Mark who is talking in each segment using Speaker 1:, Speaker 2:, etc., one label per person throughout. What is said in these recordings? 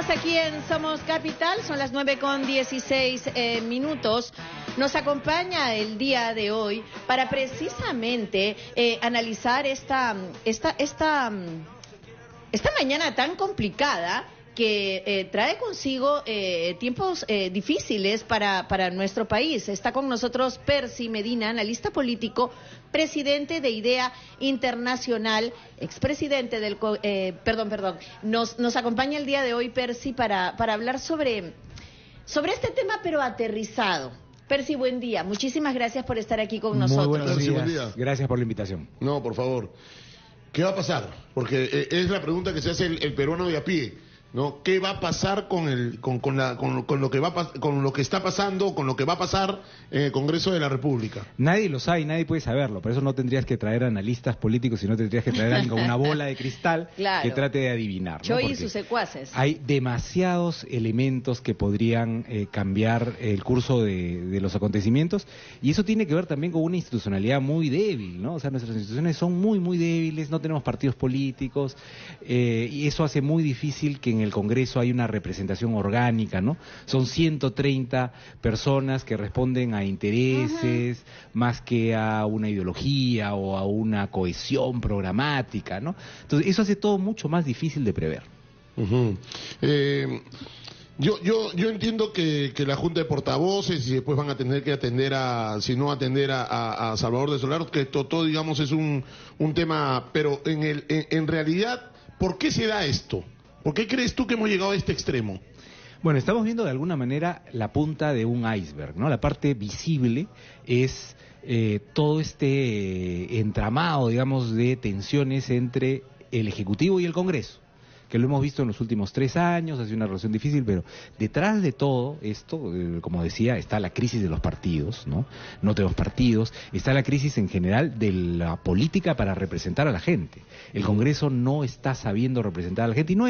Speaker 1: Estamos aquí en Somos Capital, son las 9:16 minutos. Nos acompaña el día de hoy para precisamente analizar esta mañana tan complicada que trae consigo tiempos difíciles para nuestro país. Está con nosotros Percy Medina, analista político, presidente de IDEA Internacional, expresidente del... Nos acompaña el día de hoy, Percy, para hablar sobre este tema, pero aterrizado. Percy, buen día. Muchísimas gracias por estar aquí con nosotros.
Speaker 2: Muy buenos días.
Speaker 3: Buen día.
Speaker 2: Gracias por la invitación.
Speaker 3: No, por favor. ¿Qué va a pasar? Porque es la pregunta que se hace el peruano de a pie, ¿no? ¿Qué va a pasar con lo que está pasando, con lo que va a pasar en el Congreso de la República?
Speaker 2: Nadie lo sabe y nadie puede saberlo. Por eso no tendrías que traer analistas políticos, sino tendrías que traer a alguien con una bola de cristal
Speaker 1: claro,
Speaker 2: que trate de adivinar, ¿no?
Speaker 1: Choi y
Speaker 2: Porque
Speaker 1: sus secuaces.
Speaker 2: hay demasiados elementos que podrían cambiar el curso de los acontecimientos, y eso tiene que ver también con una institucionalidad muy débil, ¿no? O sea, nuestras instituciones son muy débiles, no tenemos partidos políticos, y eso hace muy difícil que en el Congreso haya una representación orgánica, ¿no? Son 130 personas que responden a intereses más que a una ideología o a una cohesión programática, ¿no? Entonces, eso hace todo mucho más difícil de prever.
Speaker 3: Yo entiendo que la Junta de Portavoces, y después van a tener que atender a Salvador de Solano, que todo digamos es un tema, pero en realidad, ¿por qué se da esto? ¿Por qué crees tú que hemos llegado a este extremo?
Speaker 2: Bueno, estamos viendo de alguna manera la punta de un iceberg, ¿no? La parte visible es todo este entramado, digamos, de tensiones entre el Ejecutivo y el Congreso, que lo hemos visto en los últimos 3 años, ha sido una relación difícil, pero detrás de todo esto, como decía, está la crisis de los partidos, ¿no? No tenemos partidos, está la crisis en general de la política para representar a la gente. El Congreso no está sabiendo representar a la gente, y no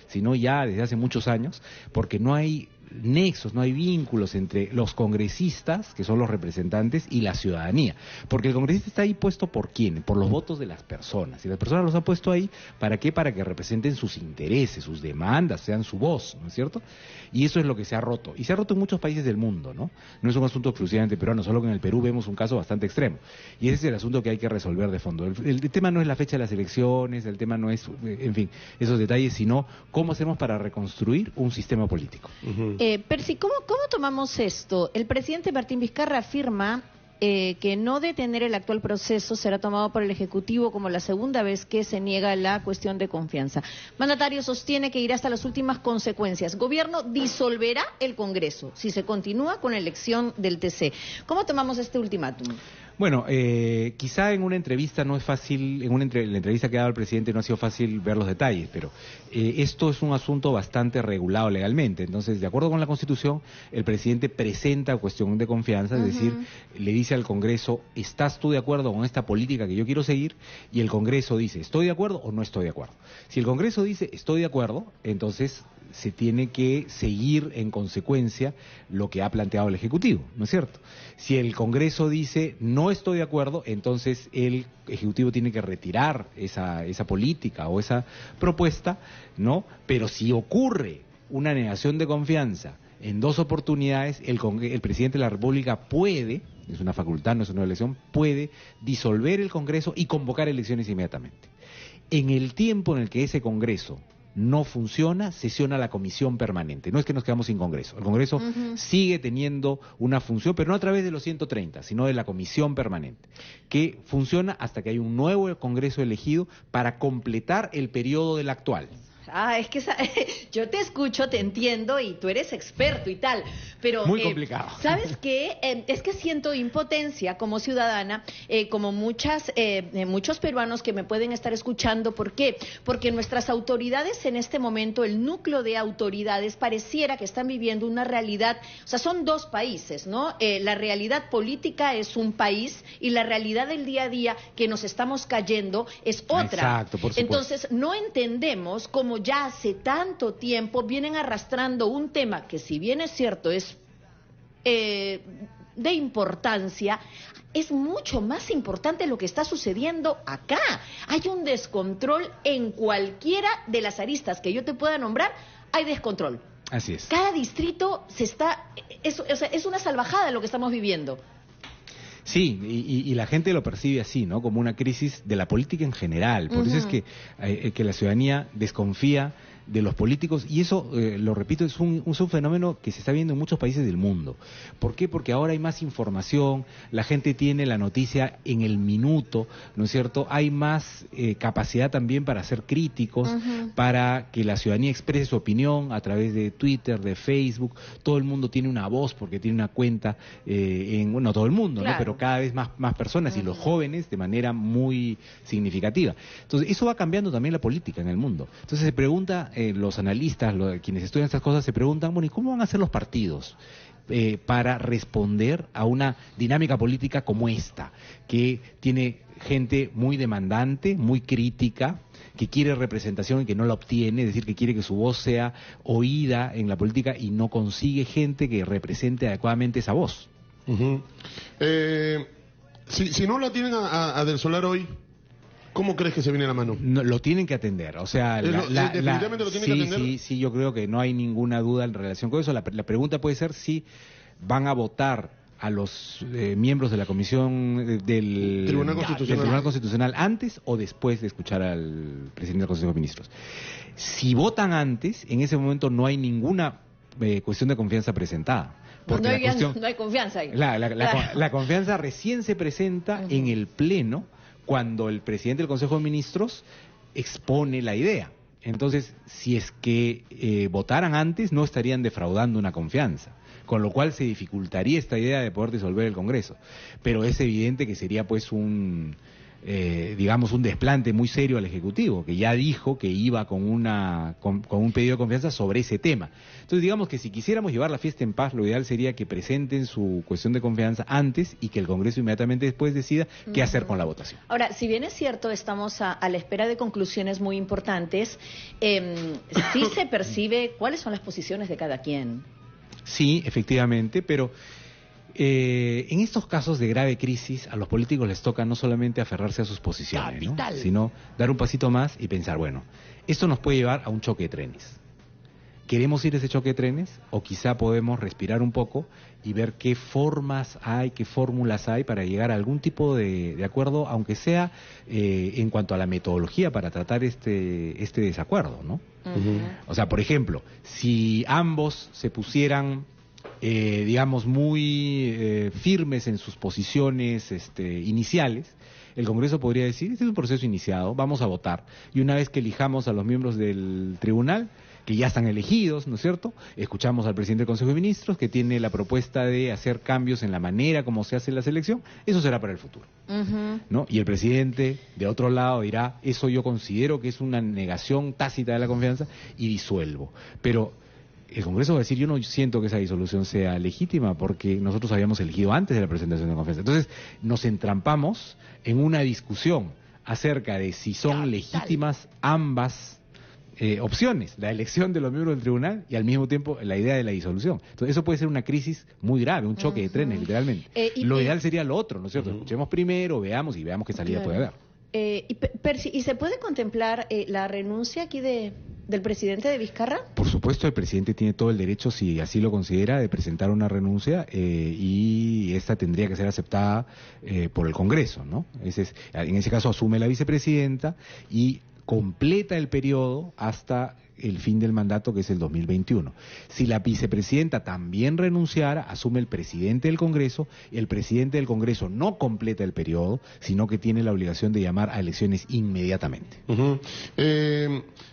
Speaker 2: sino ya desde hace muchos años, porque no hay nexos, no hay vínculos entre los congresistas, que son los representantes, y la ciudadanía, porque el congresista está ahí puesto ¿por quién? Por los votos de las personas, y las personas los han puesto ahí, ¿para qué? Para que representen sus intereses, sus demandas, sean su voz, ¿no es cierto? Y eso es lo que se ha roto, y se ha roto en muchos países del mundo, ¿no? No es un asunto exclusivamente peruano, solo que en el Perú vemos un caso bastante extremo, y ese es el asunto que hay que resolver de fondo. El tema no es la fecha de las elecciones, el tema no es, en fin, esos detalles, sino cómo hacemos para reconstruir un sistema político.
Speaker 1: Percy, ¿cómo tomamos esto? El presidente Martín Vizcarra afirma que no detener el actual proceso será tomado por el Ejecutivo como la segunda vez que se niega la cuestión de confianza. Mandatario sostiene que irá hasta las últimas consecuencias. Gobierno disolverá el Congreso si se continúa con la elección del TC. ¿Cómo tomamos este ultimátum?
Speaker 2: Bueno, quizá en una entrevista no es fácil, la entrevista que ha dado el presidente no ha sido fácil ver los detalles, pero esto es un asunto bastante regulado legalmente. Entonces, de acuerdo con la Constitución, el presidente presenta cuestión de confianza, es decir, le dice al Congreso, ¿estás tú de acuerdo con esta política que yo quiero seguir? Y el Congreso dice, ¿estoy de acuerdo o no estoy de acuerdo? Si el Congreso dice, estoy de acuerdo, entonces se tiene que seguir en consecuencia lo que ha planteado el Ejecutivo, ¿no es cierto? Si el Congreso dice no estoy de acuerdo, entonces el Ejecutivo tiene que retirar esa política o esa propuesta, ¿no? Pero si ocurre una negación de confianza en 2 oportunidades, el presidente de la República puede, es una facultad, no es una elección, puede disolver el Congreso y convocar elecciones inmediatamente. En el tiempo en el que ese Congreso no funciona, sesiona la comisión permanente. No es que nos quedamos sin Congreso. El Congreso sigue teniendo una función, pero no a través de los 130, sino de la comisión permanente, que funciona hasta que hay un nuevo Congreso elegido para completar el periodo del actual.
Speaker 1: Es que yo te escucho, te entiendo y tú eres experto y tal, pero...
Speaker 2: Muy complicado.
Speaker 1: ¿Sabes qué? Es que siento impotencia como ciudadana, como muchos peruanos que me pueden estar escuchando. ¿Por qué? Porque nuestras autoridades en este momento, el núcleo de autoridades, pareciera que están viviendo una realidad, o sea, son 2 países, ¿no? La realidad política es un país y la realidad del día a día que nos estamos cayendo es otra.
Speaker 2: Exacto, por supuesto.
Speaker 1: Entonces, no entendemos cómo ya hace tanto tiempo vienen arrastrando un tema que, si bien es cierto, es de importancia, es mucho más importante lo que está sucediendo acá. Hay un descontrol en cualquiera de las aristas que yo te pueda nombrar hay descontrol.
Speaker 2: Así es.
Speaker 1: Cada distrito es una salvajada lo que estamos viviendo.
Speaker 2: Sí, y la gente lo percibe así, ¿no? Como una crisis de la política en general. Por eso es que la ciudadanía desconfía de los políticos, y eso, lo repito, es un fenómeno que se está viendo en muchos países del mundo. ¿Por qué? Porque ahora hay más información, la gente tiene la noticia en el minuto, ¿no es cierto? Hay más capacidad también para ser críticos, para que la ciudadanía exprese su opinión a través de Twitter, de Facebook. Todo el mundo tiene una voz porque tiene una cuenta no todo el mundo, claro, ¿no? Pero cada vez más personas, y los jóvenes de manera muy significativa. Entonces, eso va cambiando también la política en el mundo. Entonces se pregunta, los analistas, quienes estudian estas cosas, se preguntan, bueno, ¿y cómo van a ser los partidos para responder a una dinámica política como esta, que tiene gente muy demandante, muy crítica, que quiere representación y que no la obtiene, es decir, que quiere que su voz sea oída en la política y no consigue gente que represente adecuadamente esa voz?
Speaker 3: Si no la tienen a Del Solar hoy, ¿cómo crees que se viene la mano?
Speaker 2: No, lo tienen que atender, o sea...
Speaker 3: definitivamente lo tienen que atender.
Speaker 2: Sí, yo creo que no hay ninguna duda en relación con eso. La pregunta puede ser si van a votar a los miembros de la Comisión del Tribunal Constitucional antes o después de escuchar al presidente del Consejo de Ministros. Si votan antes, en ese momento no hay ninguna cuestión de confianza presentada.
Speaker 1: Porque no hay confianza ahí.
Speaker 2: La confianza recién se presenta en el Pleno, cuando el presidente del Consejo de Ministros expone la idea. Entonces, si es que votaran antes, no estarían defraudando una confianza, con lo cual se dificultaría esta idea de poder disolver el Congreso. Pero es evidente que sería pues un desplante muy serio al Ejecutivo, que ya dijo que iba con un pedido de confianza sobre ese tema. Entonces, digamos que si quisiéramos llevar la fiesta en paz, lo ideal sería que presenten su cuestión de confianza antes y que el Congreso inmediatamente después decida qué hacer con la votación.
Speaker 1: Ahora, si bien es cierto, estamos a la espera de conclusiones muy importantes, sí se percibe cuáles son las posiciones de cada quien.
Speaker 2: Sí, efectivamente, pero... en estos casos de grave crisis, a los políticos les toca no solamente aferrarse a sus posiciones, ¿no?, sino dar un pasito más y pensar, bueno, esto nos puede llevar a un choque de trenes. ¿Queremos ir a ese choque de trenes? O quizá podemos respirar un poco y ver qué formas hay, qué fórmulas hay para llegar a algún tipo de acuerdo, aunque sea en cuanto a la metodología para tratar este desacuerdo, ¿no? O sea, por ejemplo, si ambos se pusieran... muy firmes en sus posiciones iniciales, el Congreso podría decir, este es un proceso iniciado, vamos a votar, y una vez que elijamos a los miembros del tribunal, que ya están elegidos, ¿no es cierto?, escuchamos al presidente del Consejo de Ministros, que tiene la propuesta de hacer cambios en la manera como se hace la selección, eso será para el futuro, ¿no? Y el presidente, de otro lado, dirá, eso yo considero que es una negación tácita de la confianza, y disuelvo. Pero el Congreso va a decir, yo no siento que esa disolución sea legítima porque nosotros habíamos elegido antes de la presentación de confianza. Entonces nos entrampamos en una discusión acerca de si son legítimas ambas opciones, la elección de los miembros del tribunal y al mismo tiempo la idea de la disolución. Entonces eso puede ser una crisis muy grave, un choque de trenes literalmente. Lo ideal sería lo otro, ¿no es cierto? Escuchemos primero, veamos qué salida puede haber.
Speaker 1: ¿Y se puede contemplar la renuncia aquí del presidente de Vizcarra?
Speaker 2: Por supuesto, el presidente tiene todo el derecho, si así lo considera, de presentar una renuncia y esta tendría que ser aceptada por el Congreso, ¿no? En ese caso asume la vicepresidenta y completa el periodo hasta el fin del mandato, que es el 2021. Si la vicepresidenta también renunciara, asume el presidente del Congreso, y el presidente del Congreso no completa el periodo, sino que tiene la obligación de llamar a elecciones inmediatamente.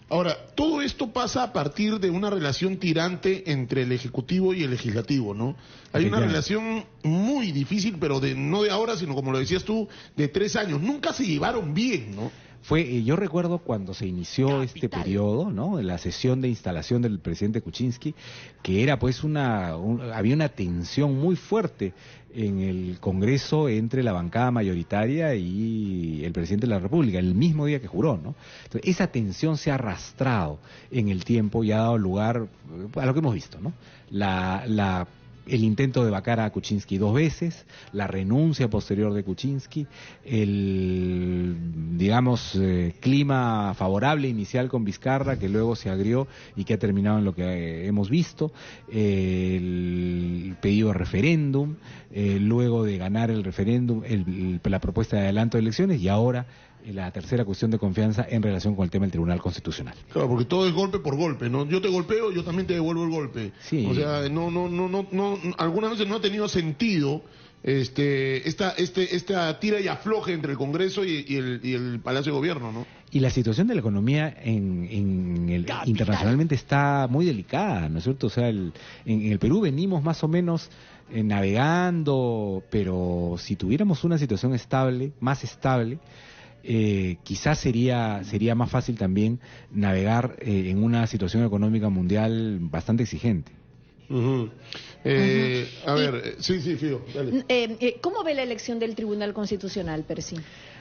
Speaker 3: Ahora, todo esto pasa a partir de una relación tirante entre el Ejecutivo y el Legislativo, ¿no? Hay una relación muy difícil, pero no de ahora, sino como lo decías tú, de 3 años. Nunca se llevaron bien, ¿no?
Speaker 2: Yo recuerdo cuando se inició este periodo, ¿no?, la sesión de instalación del presidente Kuczynski, que era pues había una tensión muy fuerte en el Congreso entre la bancada mayoritaria y el presidente de la República, el mismo día que juró, ¿no? Entonces, esa tensión se ha arrastrado en el tiempo y ha dado lugar a lo que hemos visto, ¿no? La el intento de vacar a Kuczynski 2 veces, la renuncia posterior de Kuczynski, el, digamos, clima favorable inicial con Vizcarra, que luego se agrió y que ha terminado en lo que hemos visto, el pedido de referéndum, luego de ganar el referéndum, la propuesta de adelanto de elecciones, y ahora la tercera cuestión de confianza en relación con el tema del Tribunal Constitucional.
Speaker 3: Claro, porque todo es golpe por golpe, ¿no? Yo te golpeo, yo también te devuelvo el golpe.
Speaker 2: Sí.
Speaker 3: O sea, no, algunas veces no ha tenido sentido esta tira y afloje entre el Congreso y el Palacio de Gobierno, ¿no?
Speaker 2: Y la situación de la economía internacionalmente está muy delicada, ¿no es cierto? O sea, en el Perú venimos más o menos navegando, pero si tuviéramos una situación estable, más estable, quizás sería más fácil también navegar en una situación económica mundial bastante exigente.
Speaker 3: A ver, sí, Fido, dale.
Speaker 1: ¿Cómo ve la elección del Tribunal Constitucional, Percy?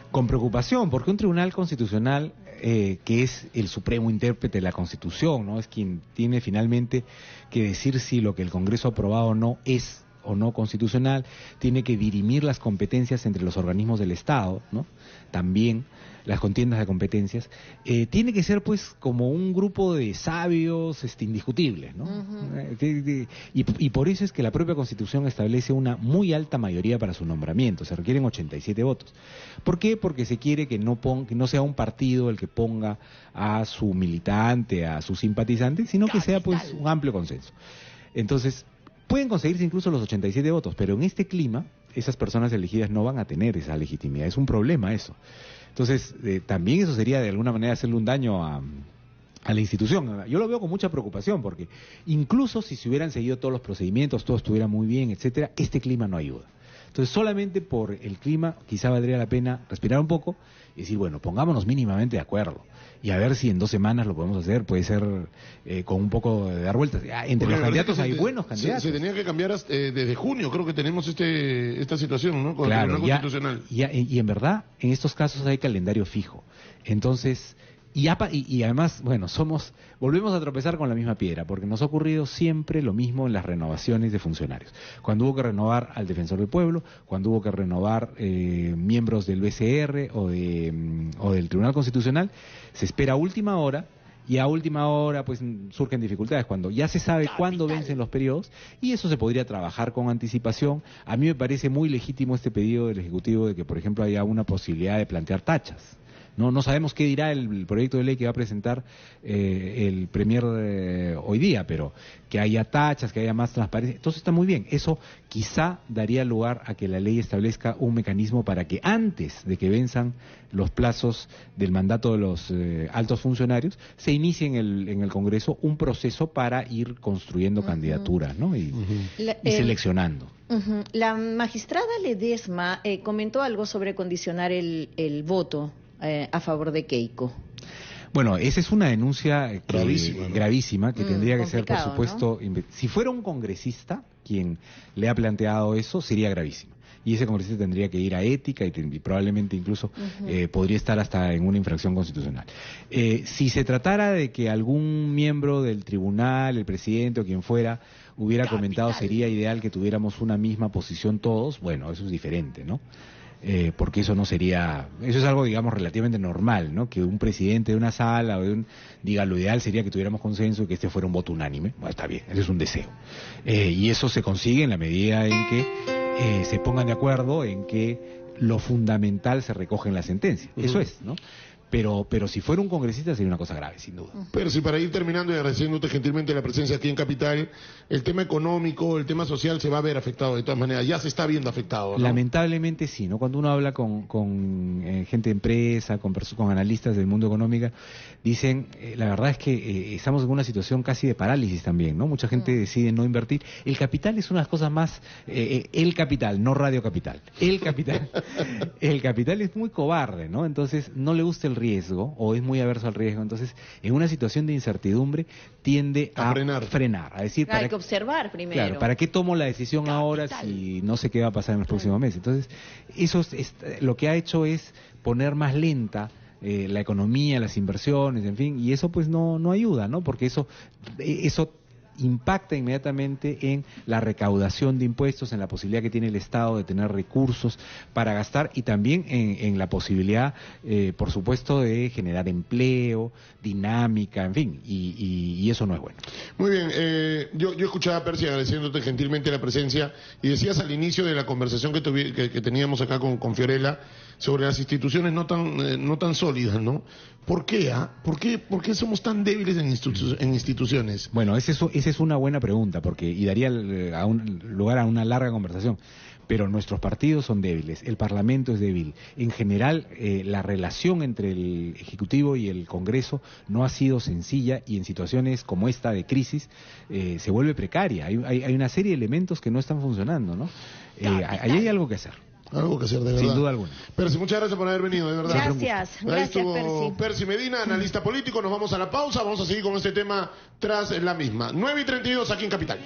Speaker 2: Con preocupación, porque un Tribunal Constitucional que es el supremo intérprete de la Constitución, ¿no? Es quien tiene finalmente que decir si lo que el Congreso ha aprobado no es o no constitucional, tiene que dirimir las competencias entre los organismos del Estado, ¿no? También las contiendas de competencias, tiene que ser pues como un grupo de sabios indiscutibles, ¿no? Y por eso es que la propia Constitución establece una muy alta mayoría para su nombramiento, se requieren 87 votos. ¿Por qué? Porque se quiere que no sea un partido el que ponga a su militante, a su simpatizante, sino que sea pues un amplio consenso. Entonces, pueden conseguirse incluso los 87 votos, pero en este clima, esas personas elegidas no van a tener esa legitimidad. Es un problema eso. Entonces, también eso sería de alguna manera hacerle un daño a la institución. Yo lo veo con mucha preocupación, porque incluso si se hubieran seguido todos los procedimientos, todo estuviera muy bien, etcétera, este clima no ayuda. Entonces, solamente por el clima, quizá valdría la pena respirar un poco y decir, bueno, pongámonos mínimamente de acuerdo. Y a ver si en 2 semanas lo podemos hacer, puede ser con un poco de dar vueltas. Entre los candidatos hay buenos candidatos.
Speaker 3: Se tenía que cambiar desde junio, creo que tenemos esta situación, ¿no? Con
Speaker 2: claro,
Speaker 3: el Tribunal Constitucional.
Speaker 2: Y en verdad, en estos casos hay calendario fijo. Entonces, y además, bueno, volvemos a tropezar con la misma piedra, porque nos ha ocurrido siempre lo mismo en las renovaciones de funcionarios. Cuando hubo que renovar al Defensor del Pueblo, cuando hubo que renovar miembros del BCR o del Tribunal Constitucional, se espera a última hora, y a última hora pues surgen dificultades cuando ya se sabe cuándo vencen los periodos, y eso se podría trabajar con anticipación. A mí me parece muy legítimo este pedido del Ejecutivo de que, por ejemplo, haya una posibilidad de plantear tachas. No sabemos qué dirá el proyecto de ley que va a presentar el Premier hoy día, pero que haya tachas, que haya más transparencia, entonces está muy bien. Eso quizá daría lugar a que la ley establezca un mecanismo para que antes de que venzan los plazos del mandato de los altos funcionarios, se inicie en el Congreso un proceso para ir construyendo candidaturas, ¿no? Y seleccionando.
Speaker 1: La magistrada Ledesma comentó algo sobre condicionar el voto a favor de Keiko.
Speaker 2: Bueno, esa es una denuncia gravísima, que tendría que ser, por supuesto, ¿no? Si fuera un congresista quien le ha planteado eso, sería gravísimo. Y ese congresista tendría que ir a ética y probablemente incluso podría estar hasta en una infracción constitucional. Si se tratara de que algún miembro del tribunal, el presidente o quien fuera, hubiera comentado, sería ideal que tuviéramos una misma posición todos, bueno, eso es diferente, ¿no? Porque eso es algo, digamos, relativamente normal, ¿no? Que un presidente de una sala diga, lo ideal sería que tuviéramos consenso y que este fuera un voto unánime. Bueno, está bien, ese es un deseo. Y eso se consigue en la medida en que se pongan de acuerdo en que lo fundamental se recoge en la sentencia. Eso es, ¿no? Pero si fuera un congresista sería una cosa grave, sin duda.
Speaker 3: Pero si para ir terminando y agradeciéndote gentilmente la presencia aquí en Capital, el tema económico, el tema social se va a ver afectado de todas maneras, ya se está viendo afectado, ¿no?
Speaker 2: Lamentablemente sí, ¿no? Cuando uno habla con gente de empresa, con analistas del mundo económico, dicen, la verdad es que estamos en una situación casi de parálisis también, ¿no? Mucha gente decide no invertir. El capital es una de las cosas más, el capital, no Radio Capital, el capital es muy cobarde, ¿no? Entonces no le gusta el riesgo o es muy averso al riesgo, entonces en una situación de incertidumbre tiende a frenar, a decir,
Speaker 1: hay que observar primero.
Speaker 2: Claro, ¿para qué tomo la decisión ahora si no sé qué va a pasar en los próximos meses? Entonces, eso lo que ha hecho es poner más lenta la economía, las inversiones, en fin, y eso pues no ayuda, ¿no? Porque eso impacta inmediatamente en la recaudación de impuestos, en la posibilidad que tiene el Estado de tener recursos para gastar y también en la posibilidad, por supuesto, de generar empleo, dinámica, en fin, y eso no es bueno.
Speaker 3: Muy bien, yo escuchaba a Percy agradeciéndote gentilmente la presencia y decías al inicio de la conversación que teníamos acá con Fiorella sobre las instituciones no tan sólidas, ¿no? ¿Por qué? ¿Por qué somos tan débiles en instituciones?
Speaker 2: Bueno, esa es una buena pregunta y daría lugar a una larga conversación. Pero nuestros partidos son débiles, el Parlamento es débil. En general, la relación entre el Ejecutivo y el Congreso no ha sido sencilla y en situaciones como esta de crisis se vuelve precaria. Hay una serie de elementos que no están funcionando, ¿no? Ahí hay algo que hacer.
Speaker 3: Algo que hacer, de verdad.
Speaker 2: Sin duda alguna.
Speaker 3: Percy, muchas gracias por haber venido, de verdad.
Speaker 1: Gracias,
Speaker 3: Percy Medina, analista político. Nos vamos a la pausa, vamos a seguir con este tema tras la misma. 9:32 aquí en Capital.